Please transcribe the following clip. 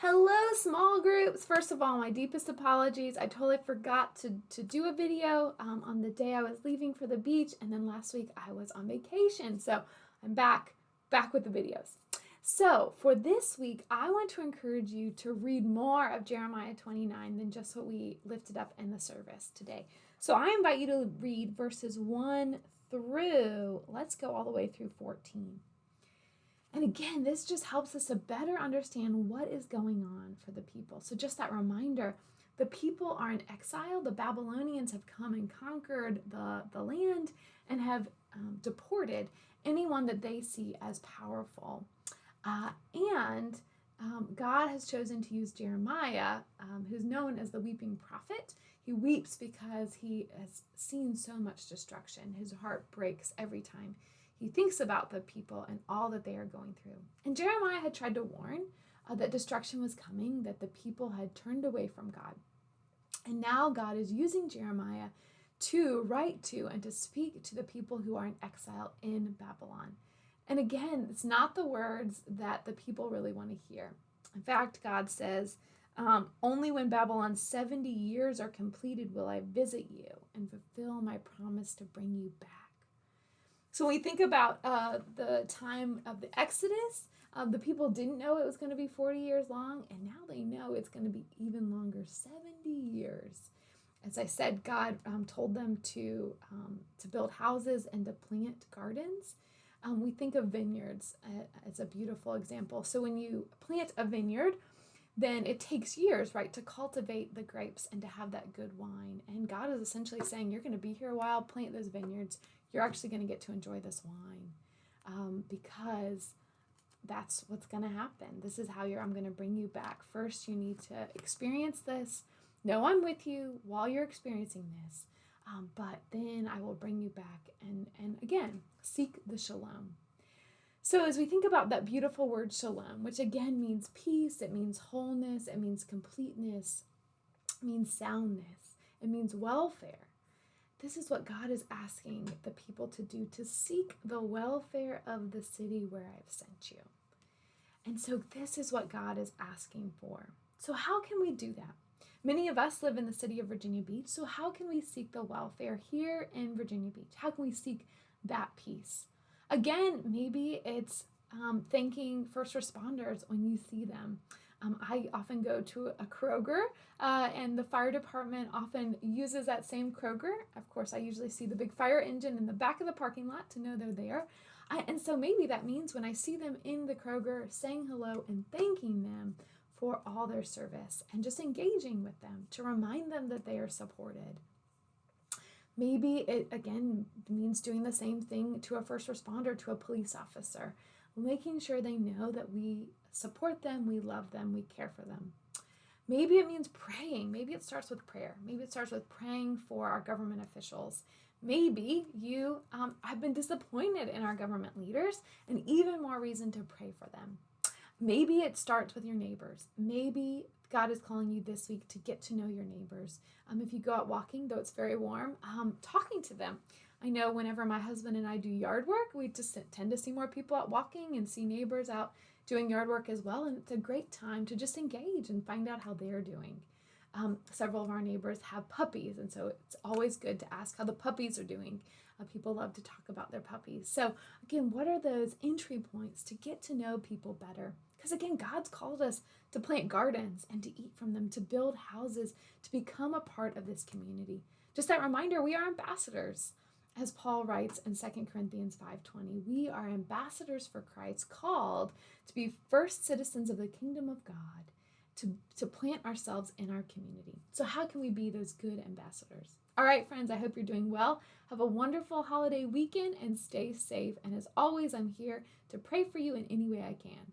Hello, small groups. First of all, my deepest apologies. I totally forgot to do a video on the day I was leaving for the beach, and then last week I was on vacation. So I'm back with the videos. So for this week, I want to encourage you to read more of Jeremiah 29 than just what we lifted up in the service today. So I invite you to read verses 1 through, let's go all the way through 14. And again, this just helps us to better understand what is going on for the people. So just that reminder, the people are in exile. The Babylonians have come and conquered the land and have deported anyone that they see as powerful. And God has chosen to use Jeremiah, who's known as the weeping prophet. He weeps because he has seen so much destruction. His heart breaks every time he thinks about the people and all that they are going through. And Jeremiah had tried to warn that destruction was coming, that the people had turned away from God. And now God is using Jeremiah to write to and to speak to the people who are in exile in Babylon. And again, it's not the words that the people really want to hear. In fact, God says, only when Babylon's 70 years are completed will I visit you and fulfill my promise to bring you back. So when we think about the time of the Exodus, the people didn't know it was going to be 40 years long, and now they know it's going to be even longer, 70 years. As I said, God told them to build houses and to plant gardens. We think of vineyards as a beautiful example. So when you plant a vineyard, then it takes years, right, to cultivate the grapes and to have that good wine. And God is essentially saying, you're going to be here a while, plant those vineyards. You're actually going to get to enjoy this wine because that's what's going to happen. This is how I'm going to bring you back. First, you need to experience this. Know I'm with you while you're experiencing this. But then I will bring you back and again, seek the shalom. So as we think about that beautiful word shalom, which again means peace, it means wholeness, it means completeness, it means soundness, it means welfare. This is what God is asking the people to do, to seek the welfare of the city where I've sent you. And so this is what God is asking for. So how can we do that? Many of us live in the city of Virginia Beach, so how can we seek the welfare here in Virginia Beach? How can we seek that peace? Again, maybe it's thanking first responders when you see them. I often go to a Kroger, and the fire department often uses that same Kroger. Of course, I usually see the big fire engine in the back of the parking lot to know they're there. And so maybe that means when I see them in the Kroger, saying hello and thanking them for all their service and just engaging with them to remind them that they are supported. Maybe it, again, means doing the same thing to a first responder, to a police officer, making sure they know that we support them, we love them, we care for them. Maybe it means praying. Maybe it starts with prayer. Maybe it starts with praying for our government officials. Maybe you have been disappointed in our government leaders, and even more reason to pray for them. Maybe it starts with your neighbors. Maybe God is calling you this week to get to know your neighbors. If you go out walking, though it's very warm, talking to them. I know whenever my husband and I do yard work, we just tend to see more people out walking and see neighbors out doing yard work as well. And it's a great time to just engage and find out how they're doing. Several of our neighbors have puppies, and so it's always good to ask how the puppies are doing. People love to talk about their puppies. So again, what are those entry points to get to know people better? Because again, God's called us to plant gardens and to eat from them, to build houses, to become a part of this community. Just that reminder, we are ambassadors. As Paul writes in 2 Corinthians 5:20, we are ambassadors for Christ, called to be first citizens of the kingdom of God, to plant ourselves in our community. So how can we be those good ambassadors? All right, friends, I hope you're doing well. Have a wonderful holiday weekend and stay safe. And as always, I'm here to pray for you in any way I can.